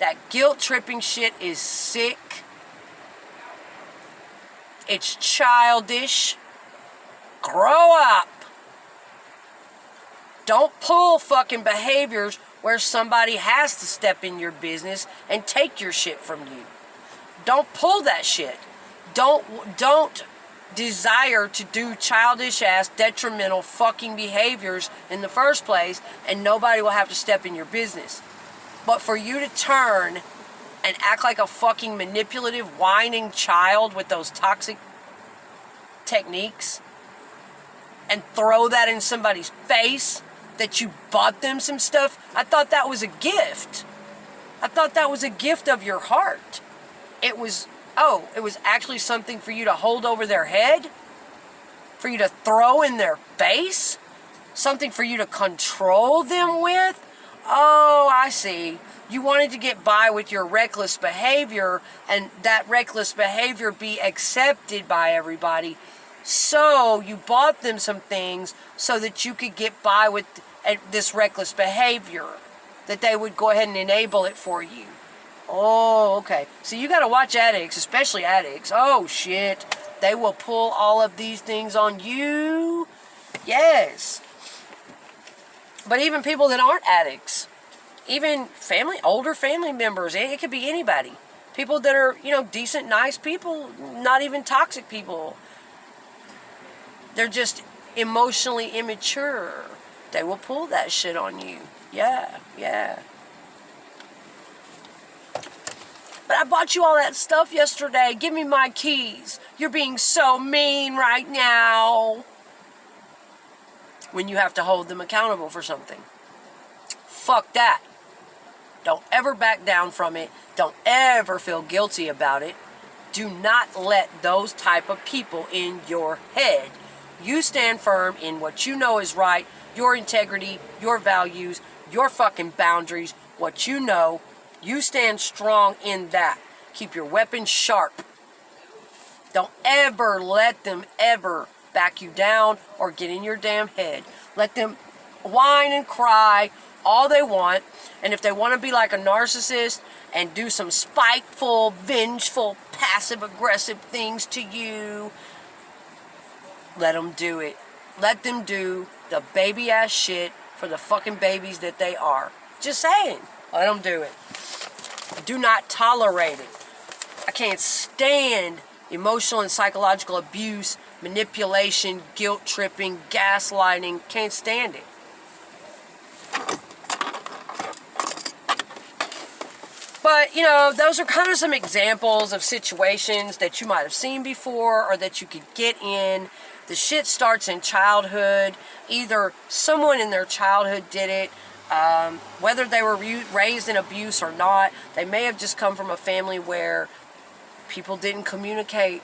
That guilt tripping shit is sick. It's childish. Grow up. Don't pull fucking behaviors where somebody has to step in your business and take your shit from you. Don't pull that shit. Don't desire to do childish ass, detrimental fucking behaviors in the first place, and nobody will have to step in your business. But for you to turn and act like a fucking manipulative, whining child with those toxic techniques and throw that in somebody's face that you bought them some stuff, I thought that was a gift. I thought that was a gift of your heart. It was actually something for you to hold over their head? For you to throw in their face? Something for you to control them with? Oh, I see. You wanted to get by with your reckless behavior, and that reckless behavior be accepted by everybody. So you bought them some things so that you could get by with this reckless behavior, that they would go ahead and enable it for you. Oh, okay. So you got to watch addicts, especially addicts. Oh, shit. They will pull all of these things on you. Yes. But even people that aren't addicts, even older family members, it could be anybody. People that are, decent, nice people, not even toxic people. They're just emotionally immature. They will pull that shit on you. Yeah. But I bought you all that stuff yesterday. Give me my keys. You're being so mean right now. When you have to hold them accountable for something. Fuck that. Don't ever back down from it. Don't ever feel guilty about it. Do not let those type of people in your head. You stand firm in what you know is right, your integrity, your values, your fucking boundaries, what you know. You stand strong in that. Keep your weapons sharp. Don't ever let them ever back you down or get in your damn head. Let them whine and cry all they want. And if they want to be like a narcissist and do some spiteful, vengeful, passive-aggressive things to you, let them do it. Let them do the baby-ass shit for the fucking babies that they are. Just saying. Let them do it. Do not tolerate it. I can't stand emotional and psychological abuse, manipulation, guilt tripping, gaslighting. Can't stand it. But, those are kind of some examples of situations that you might have seen before or that you could get in. The shit starts in childhood. Either someone in their childhood did it, whether they were raised in abuse or not. They may have just come from a family where people didn't communicate.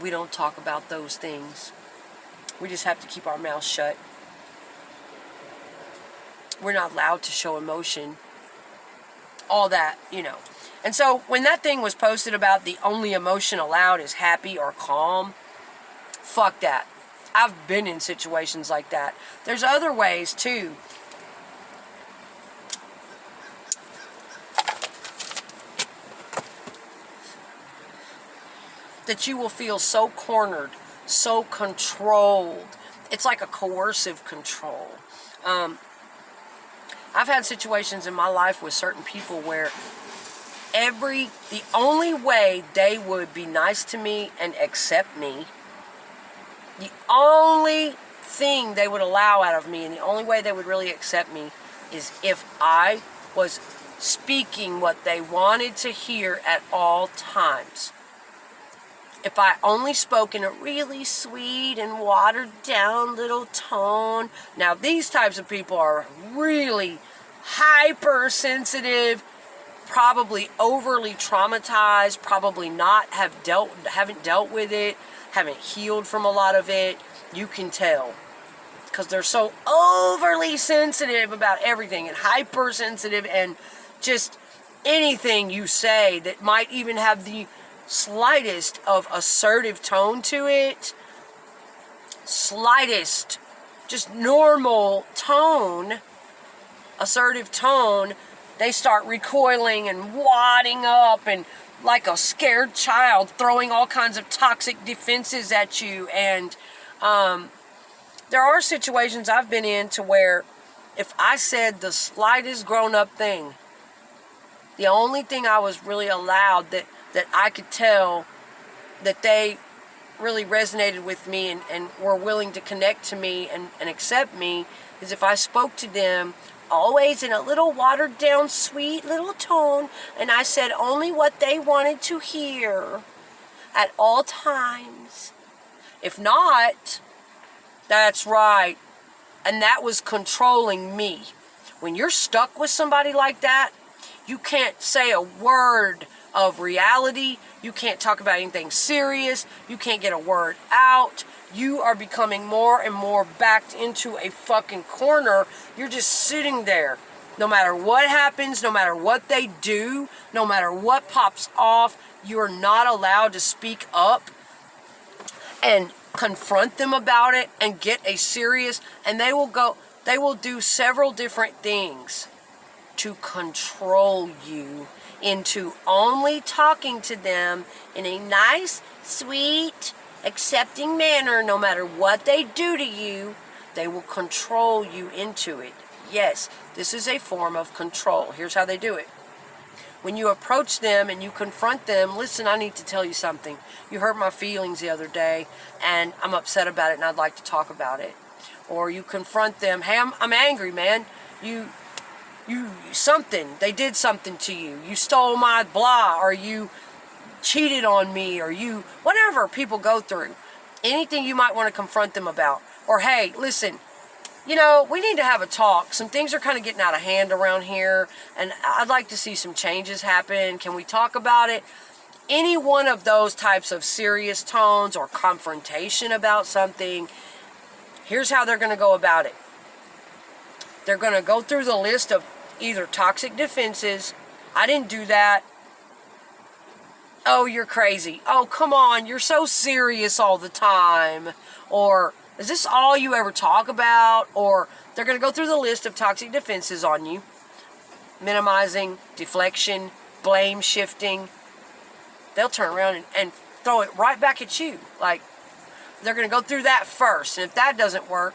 We don't talk about those things. We just have to keep our mouths shut. We're not allowed to show emotion. All that, And so when that thing was posted about the only emotion allowed is happy or calm, fuck that. I've been in situations like that. There's other ways too. That you will feel so cornered, so controlled. It's like a coercive control. I've had situations in my life with certain people where the only way they would be nice to me and accept me, the only thing they would allow out of me and the only way they would really accept me is if I was speaking what they wanted to hear at all times. If I only spoke in a really sweet and watered down little tone. Now these types of people are really hypersensitive, probably overly traumatized, probably haven't dealt with it, haven't healed from a lot of it. You can tell. Because they're so overly sensitive about everything and hypersensitive, and just anything you say that might even have the slightest of assertive tone to it, just normal tone, assertive tone, they start recoiling and wadding up and like a scared child, throwing all kinds of toxic defenses at you. And there are situations I've been in to where if I said the slightest grown-up thing, the only thing I was really allowed that I could tell that they really resonated with me and were willing to connect to me and accept me is if I spoke to them always in a little watered down, sweet little tone, and I said only what they wanted to hear at all times. If not, that's right. And that was controlling me. When you're stuck with somebody like that, you can't say a word of reality. You can't talk about anything serious. You can't get a word out. You are becoming more and more backed into a fucking corner. You're just sitting there. No matter what happens, no matter what they do, no matter what pops off, you're not allowed to speak up and confront them about it and get a serious, and they will do several different things to control you into only talking to them in a nice, sweet, accepting manner. No matter what they do to you, they will control you into it. Yes, this is a form of control. Here's how they do it. When you approach them and you confront them, listen, I need to tell you something. You hurt my feelings the other day, and I'm upset about it, and I'd like to talk about it. Or you confront them, hey, I'm angry, man. You something. They did something to you. You stole my blah, or you cheated on me, or you, whatever people go through. Anything you might want to confront them about. Or, hey, listen, we need to have a talk. Some things are kind of getting out of hand around here, and I'd like to see some changes happen. Can we talk about it? Any one of those types of serious tones or confrontation about something, here's how they're going to go about it. They're going to go through the list of either toxic defenses. I didn't do that. Oh, you're crazy. Oh, come on. You're so serious all the time. Or, is this all you ever talk about? Or they're going to go through the list of toxic defenses on you. Minimizing, deflection, blame shifting. They'll turn around and throw it right back at you. Like, they're going to go through that first. And if that doesn't work,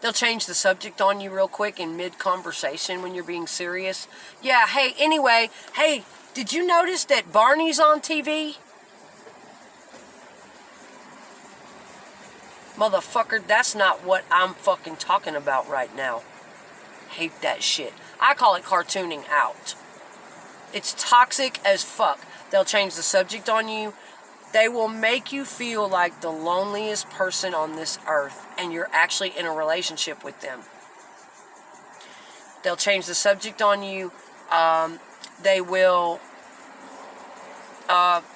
they'll change the subject on you real quick in mid-conversation when you're being serious. Yeah, hey, anyway, hey, did you notice that Barney's on TV? Motherfucker, that's not what I'm fucking talking about right now. Hate that shit. I call it cartooning out. It's toxic as fuck. They'll change the subject on you. They will make you feel like the loneliest person on this earth, and you're actually in a relationship with them. They'll change the subject on you. They will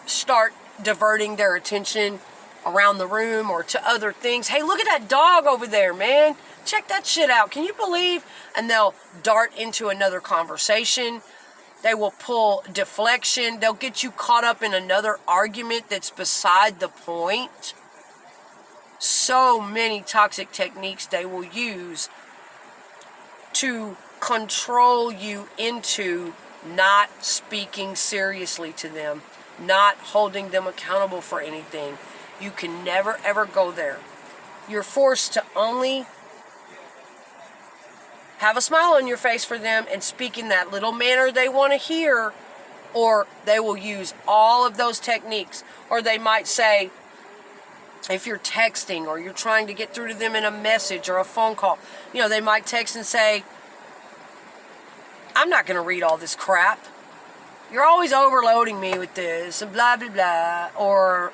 start diverting their attention around the room or to other things. Hey, look at that dog over there, man. Check that shit out. Can you believe? And they'll dart into another conversation. They will pull deflection. They'll get you caught up in another argument that's beside the point. So many toxic techniques they will use to control you into not speaking seriously to them, not holding them accountable for anything. You can never, ever go there. You're forced to only have a smile on your face for them and speak in that little manner they want to hear, or they will use all of those techniques. Or they might say, if you're texting or you're trying to get through to them in a message or a phone call, they might text and say, I'm not going to read all this crap. You're always overloading me with this and blah, blah, blah. Or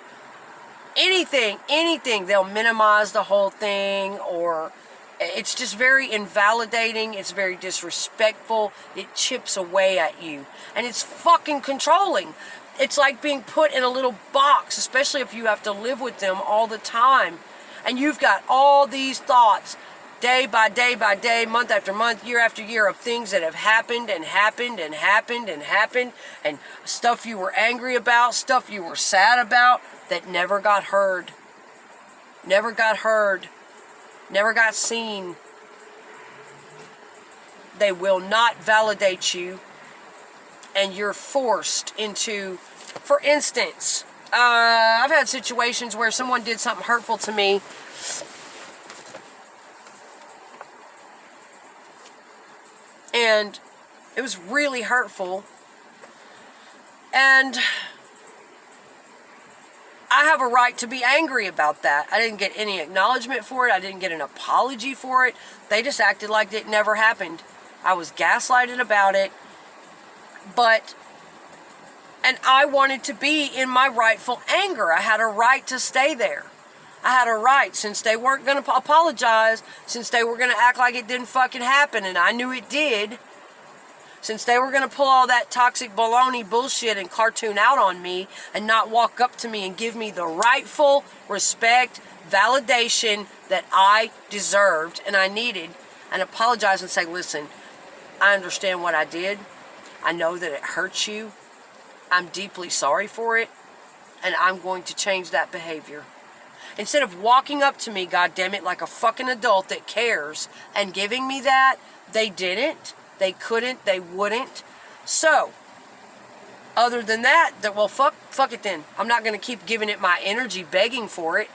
anything. They'll minimize the whole thing, or it's just very invalidating. It's very disrespectful. It chips away at you. And it's fucking controlling. It's like being put in a little box, especially if you have to live with them all the time. And you've got all these thoughts, day by day by day, month after month, year after year, of things that have happened and happened and happened and happened, and stuff you were angry about, stuff you were sad about, that never got heard. Never got heard. Never got seen. They will not validate you, and you're forced into, for instance, I've had situations where someone did something hurtful to me, and it was really hurtful, and I have a right to be angry about that. I didn't get any acknowledgement for it. I didn't get an apology for it. They just acted like it never happened. I was gaslighted about it, and I wanted to be in my rightful anger. I had a right to stay there. I had a right, since they weren't going to apologize, since they were going to act like it didn't fucking happen, and I knew it did, since they were going to pull all that toxic baloney bullshit and cartoon out on me and not walk up to me and give me the rightful respect, validation that I deserved and I needed, and apologize and say, listen, I understand what I did. I know that it hurts you. I'm deeply sorry for it, and I'm going to change that behavior. Instead of walking up to me, goddammit, like a fucking adult that cares and giving me that, they didn't. They couldn't. They wouldn't. So, other than that, well, fuck it then. I'm not going to keep giving it my energy, begging for it.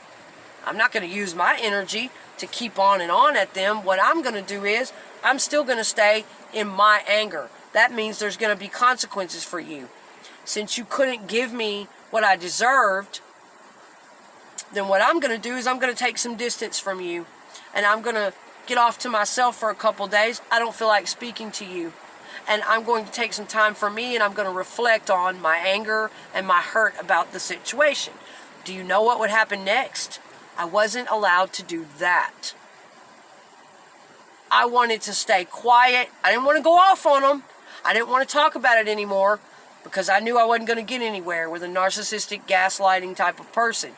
I'm not going to use my energy to keep on and on at them. What I'm going to do is, I'm still going to stay in my anger. That means there's going to be consequences for you. Since you couldn't give me what I deserved, then what I'm going to do is I'm going to take some distance from you. And I'm going to get off to myself for a couple days. I don't feel like speaking to you. And I'm going to take some time for me, and I'm going to reflect on my anger and my hurt about the situation. Do you know what would happen next? I wasn't allowed to do that. I wanted to stay quiet. I didn't want to go off on them. I didn't want to talk about it anymore because I knew I wasn't going to get anywhere with a narcissistic, gaslighting type of person.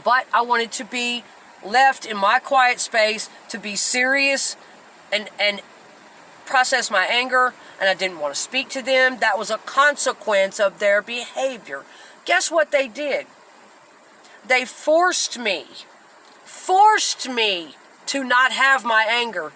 But I wanted to be left in my quiet space to be serious and process my anger, and I didn't want to speak to them. That was a consequence of their behavior. Guess what they did? They forced me to not have my anger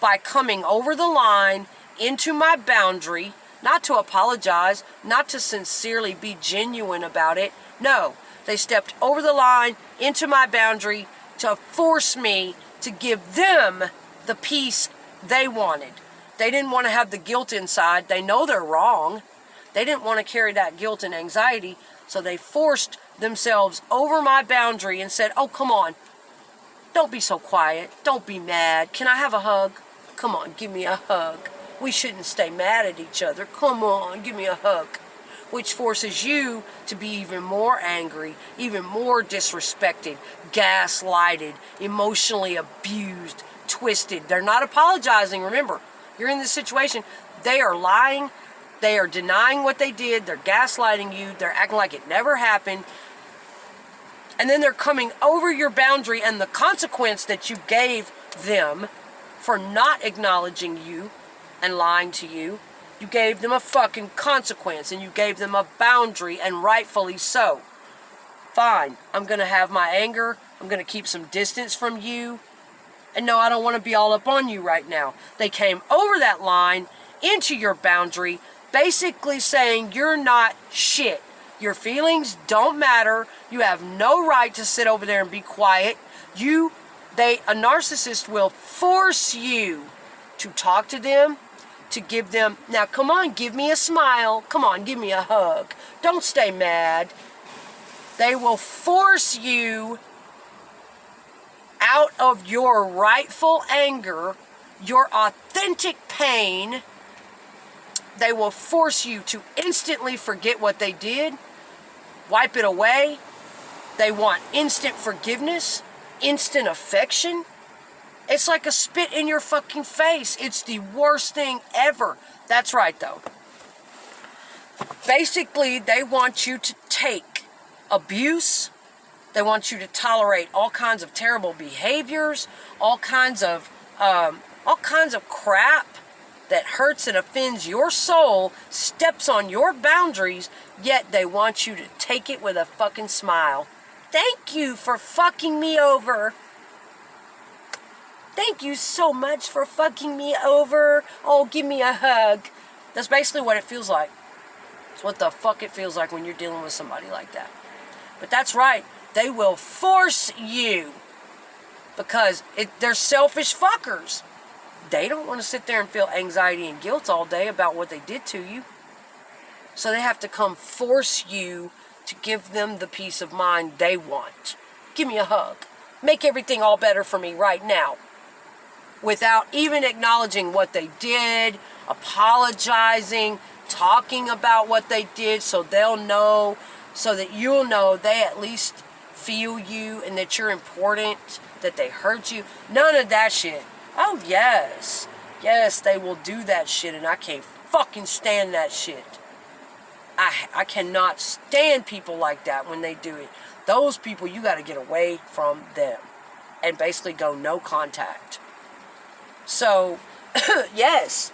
by coming over the line into my boundary, not to apologize, not to sincerely be genuine about it. No, they stepped over the line into my boundary to force me to give them the peace they wanted. They didn't want to have the guilt inside. They know they're wrong. They didn't want to carry that guilt and anxiety, so they forced themselves over my boundary and said, oh, come on. Don't be so quiet. Don't be mad. Can I have a hug? Come on, give me a hug. We shouldn't stay mad at each other. Come on, give me a hug. Which forces you to be even more angry, even more disrespected, gaslighted, emotionally abused, twisted. They're not apologizing. Remember, you're in this situation. They are lying. They are denying what they did. They're gaslighting you. They're acting like it never happened. And then they're coming over your boundary, and the consequence that you gave them for not acknowledging you and lying to you, you gave them a fucking consequence, and you gave them a boundary, and rightfully so. Fine, I'm going to have my anger. I'm going to keep some distance from you. And no, I don't want to be all up on you right now. They came over that line into your boundary, basically saying you're not shit. Your feelings don't matter. You have no right to sit over there and be quiet. A narcissist will force you to talk to them, to give them, now come on, give me a smile. Come on, give me a hug. Don't stay mad. They will force you out of your rightful anger, your authentic pain. They will force you to instantly forget what they did, wipe it away. They want instant forgiveness, instant affection. It's like a spit in your fucking face. It's the worst thing ever. That's right, though. Basically, they want you to take abuse. They want you to tolerate all kinds of terrible behaviors, all kinds of crap that hurts and offends your soul, steps on your boundaries, yet they want you to take it with a fucking smile. Thank you for fucking me over. Thank you so much for fucking me over. Oh, give me a hug. That's basically what it feels like. It's what the fuck it feels like when you're dealing with somebody like that. But that's right. They will force you because they're selfish fuckers. They don't want to sit there and feel anxiety and guilt all day about what they did to you. So they have to come force you to give them the peace of mind they want. Give me a hug. Make everything all better for me right now. Without even acknowledging what they did, apologizing, talking about what they did so they'll know, so that you'll know they at least feel you and that you're important, that they hurt you. None of that shit. Oh, yes. Yes, they will do that shit, and I can't fucking stand that shit. I cannot stand people like that when they do it. Those people, you got to get away from them and basically go no contact. So, yes.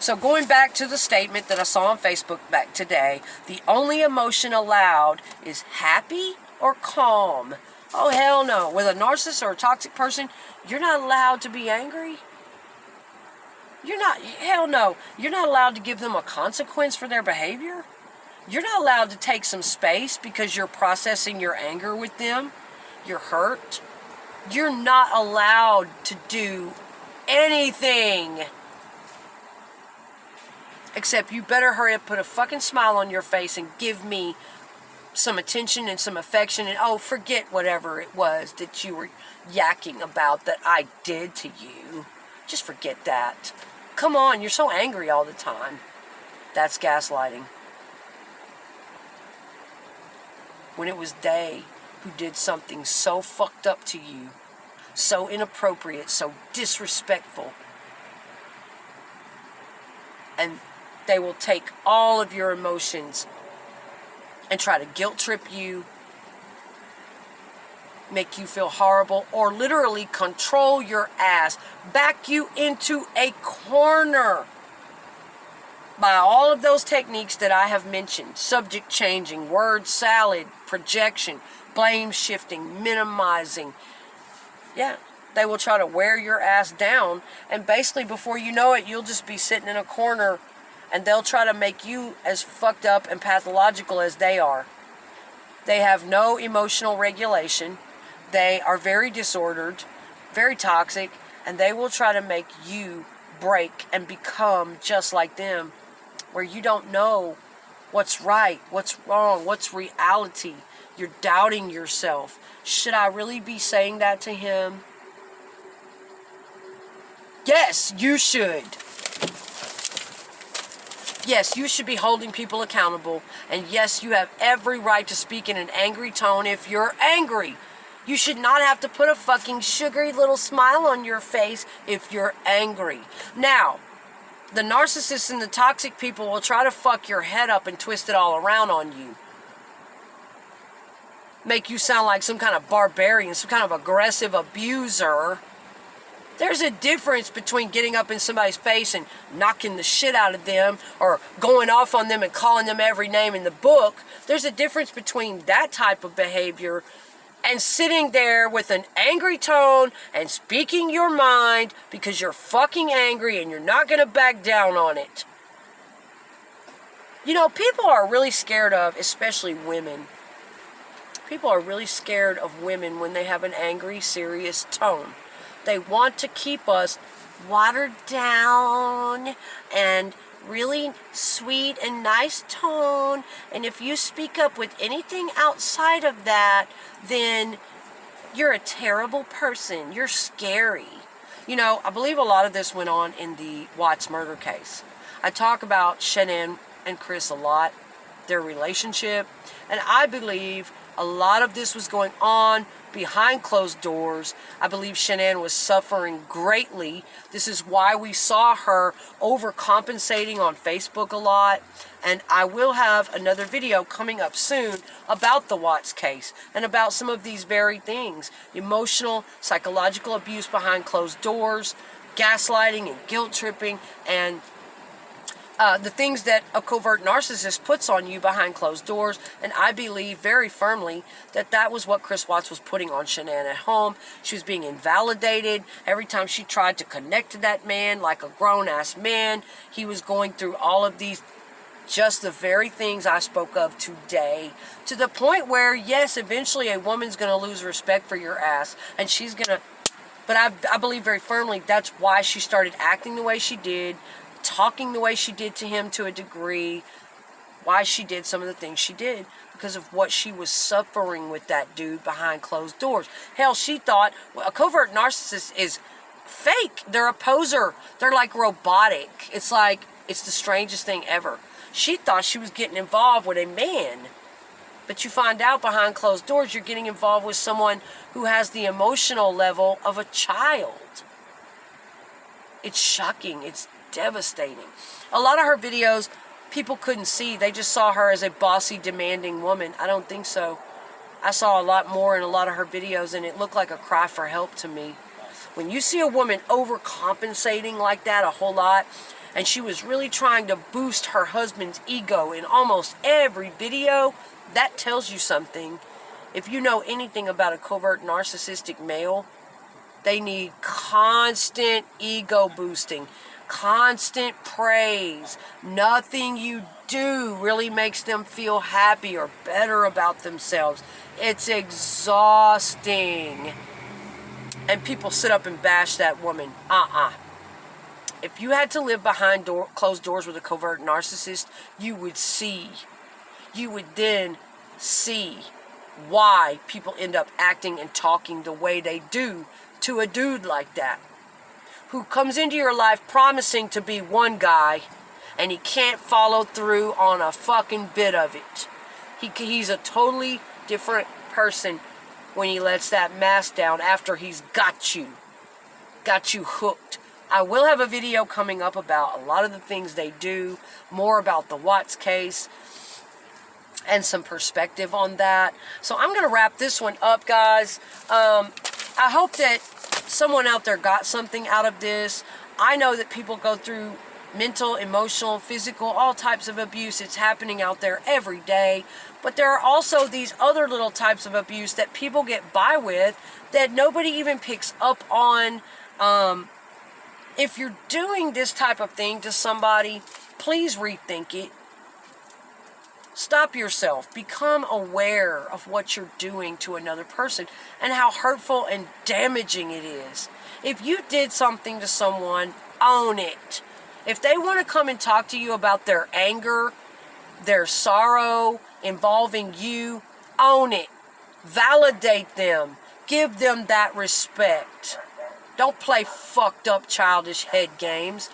So going back to the statement that I saw on Facebook back today, the only emotion allowed is happy or calm. Oh, hell no. With a narcissist or a toxic person, you're not allowed to be angry. Hell no. You're not allowed to give them a consequence for their behavior. You're not allowed to take some space because you're processing your anger with them. You're hurt. You're not allowed to do anything. Except you better hurry up, put a fucking smile on your face and give me some attention and some affection, and forget whatever it was that you were yakking about that I did to you. Just forget that. Come on, you're so angry all the time. That's gaslighting. When it was they who did something so fucked up to you, so inappropriate, so disrespectful, and they will take all of your emotions and try to guilt trip you, make you feel horrible, or literally control your ass, back you into a corner by all of those techniques that I have mentioned. Subject changing, word salad, projection, blame shifting, minimizing. Yeah, they will try to wear your ass down, and basically before you know it, you'll just be sitting in a corner, and they'll try to make you as fucked up and pathological as they are. They have no emotional regulation. They are very disordered, very toxic, and they will try to make you break and become just like them, where you don't know what's right, what's wrong, what's reality. You're doubting yourself. Should I really be saying that to him? Yes, you should. Yes, you should be holding people accountable. And yes, you have every right to speak in an angry tone if you're angry. You should not have to put a fucking sugary little smile on your face if you're angry. Now, the narcissists and the toxic people will try to fuck your head up and twist it all around on you. Make you sound like some kind of barbarian, some kind of aggressive abuser. There's a difference between getting up in somebody's face and knocking the shit out of them, or going off on them and calling them every name in the book. There's a difference between that type of behavior and sitting there with an angry tone and speaking your mind because you're fucking angry and you're not going to back down on it. You know, people are really scared of, especially women. People are really scared of women when they have an angry, serious tone. They want to keep us watered down and really sweet and nice tone. And if you speak up with anything outside of that, then you're a terrible person. You're scary. You know, I believe a lot of this went on in the Watts murder case. I talk about Shanann and Chris a lot, their relationship, and I believe a lot of this was going on behind closed doors. I believe Shanann was suffering greatly. This is why we saw her overcompensating on Facebook a lot. And I will have another video coming up soon about the Watts case and about some of these very things. Emotional, psychological abuse behind closed doors, gaslighting and guilt tripping, and the things that a covert narcissist puts on you behind closed doors. And I believe very firmly that that was what Chris Watts was putting on Shanann at home. She was being invalidated. Every time she tried to connect to that man like a grown-ass man, he was going through all of these, just the very things I spoke of today, to the point where, yes, eventually a woman's going to lose respect for your ass, and she's going to, but I believe very firmly that's why she started acting the way she did, talking the way she did to him to a degree, why she did some of the things she did, because of what she was suffering with that dude behind closed doors. Hell, she thought, well, a covert narcissist is fake. They're a poser. They're like robotic. It's like, it's the strangest thing ever. She thought she was getting involved with a man. But you find out behind closed doors, you're getting involved with someone who has the emotional level of a child. It's shocking. It's devastating. A lot of her videos, people couldn't see. They just saw her as a bossy, demanding woman. I don't think so. I saw a lot more in a lot of her videos, and it looked like a cry for help to me. When you see a woman overcompensating like that a whole lot, and she was really trying to boost her husband's ego in almost every video, that tells you something. If you know anything about a covert narcissistic male, they need constant ego boosting, constant praise. Nothing you do really makes them feel happy or better about themselves. It's exhausting. And people sit up and bash that woman. If you had to live behind closed doors with a covert narcissist, you would then see why people end up acting and talking the way they do to a dude like that, who comes into your life promising to be one guy, and he can't follow through on a fucking bit of it. He's a totally different person when he lets that mask down after he's got you hooked. I will have a video coming up about a lot of the things they do, more about the Watts case, and some perspective on that. So I'm going to wrap this one up, guys. I hope that someone out there got something out of this. I know that people go through mental, emotional, physical, all types of abuse. It's happening out there every day. But there are also these other little types of abuse that people get by with that nobody even picks up on. If you're doing this type of thing to somebody, please rethink it. Stop yourself. Become aware of what you're doing to another person and how hurtful and damaging it is. If you did something to someone, own it. If they want to come and talk to you about their anger, their sorrow involving you, own it. Validate them. Give them that respect. Don't play fucked up childish head games.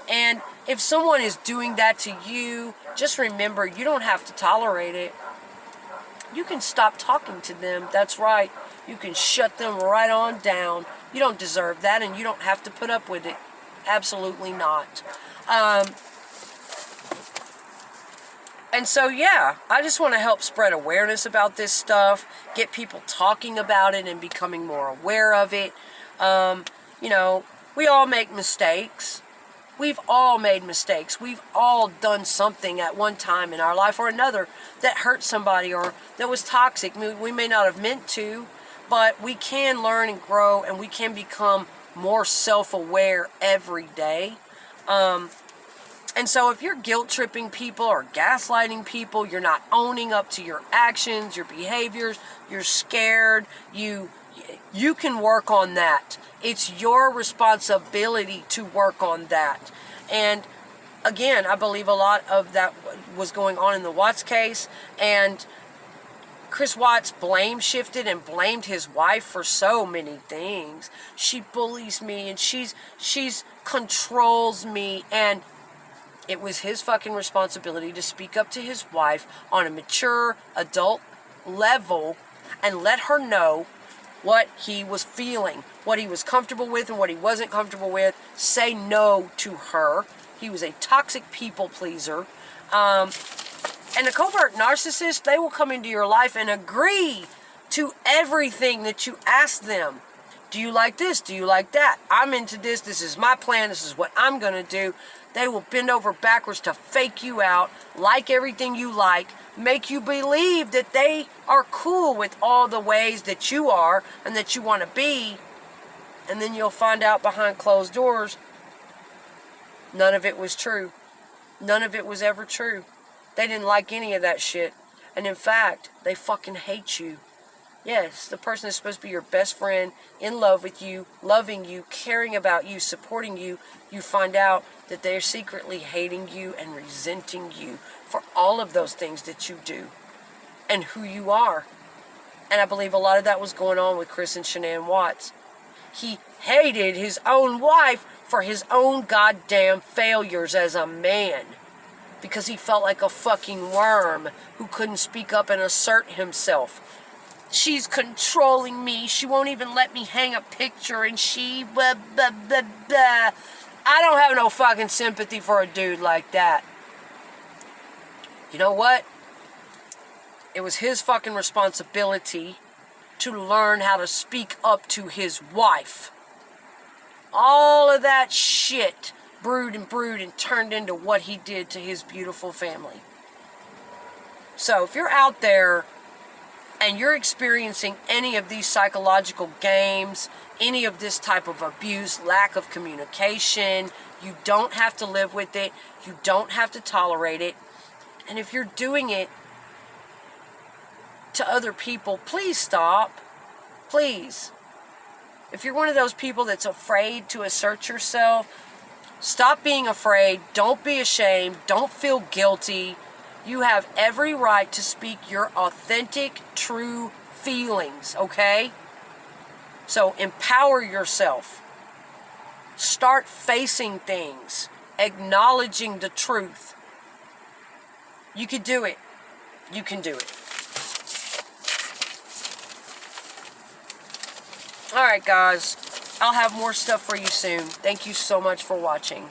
And if someone is doing that to you, just remember, you don't have to tolerate it. You can stop talking to them. That's right. You can shut them right on down. You don't deserve that, and you don't have to put up with it. Absolutely not. And so, yeah, I just want to help spread awareness about this stuff, get people talking about it and becoming more aware of it. You know, we all make mistakes. We've all made mistakes. We've all done something at one time in our life or another that hurt somebody or that was toxic. We may not have meant to, but we can learn and grow, and we can become more self-aware every day. And so if you're guilt-tripping people or gaslighting people, you're not owning up to your actions, your behaviors, you're scared, you can work on that. It's your responsibility to work on that. And again, I believe a lot of that was going on in the Watts case, and Chris Watts blame shifted and blamed his wife for so many things. She bullies me and she's controls me, and it was his fucking responsibility to speak up to his wife on a mature adult level and let her know what he was feeling, what he was comfortable with and what he wasn't comfortable with. Say no to her. He was a toxic people pleaser. And a covert narcissist, they will come into your life and agree to everything that you ask them. Do you like this? Do you like that? I'm into this. This is my plan. This is what I'm going to do. They will bend over backwards to fake you out, like everything you like, make you believe that they are cool with all the ways that you are and that you want to be. And then you'll find out behind closed doors, none of it was true. None of it was ever true. They didn't like any of that shit. And in fact, they fucking hate you. Yes, the person is supposed to be your best friend, in love with you, loving you, caring about you, supporting you. You find out that they're secretly hating you and resenting you for all of those things that you do and who you are. And I believe a lot of that was going on with Chris and Shanann Watts. He hated his own wife for his own goddamn failures as a man. Because he felt like a fucking worm who couldn't speak up and assert himself. She's controlling me. She won't even let me hang a picture and she blah, blah, blah, blah. I don't have no fucking sympathy for a dude like that. You know what? It was his fucking responsibility to learn how to speak up to his wife. All of that shit brewed and turned into what he did to his beautiful family. So if you're out there and you're experiencing any of these psychological games, any of this type of abuse, lack of communication, you don't have to live with it. You don't have to tolerate it. And if you're doing it to other people, please stop. Please. If you're one of those people that's afraid to assert yourself, stop being afraid. Don't be ashamed. Don't feel guilty. You have every right to speak your authentic, true feelings, okay? So empower yourself. Start facing things, acknowledging the truth. You can do it. You can do it. All right, guys. I'll have more stuff for you soon. Thank you so much for watching.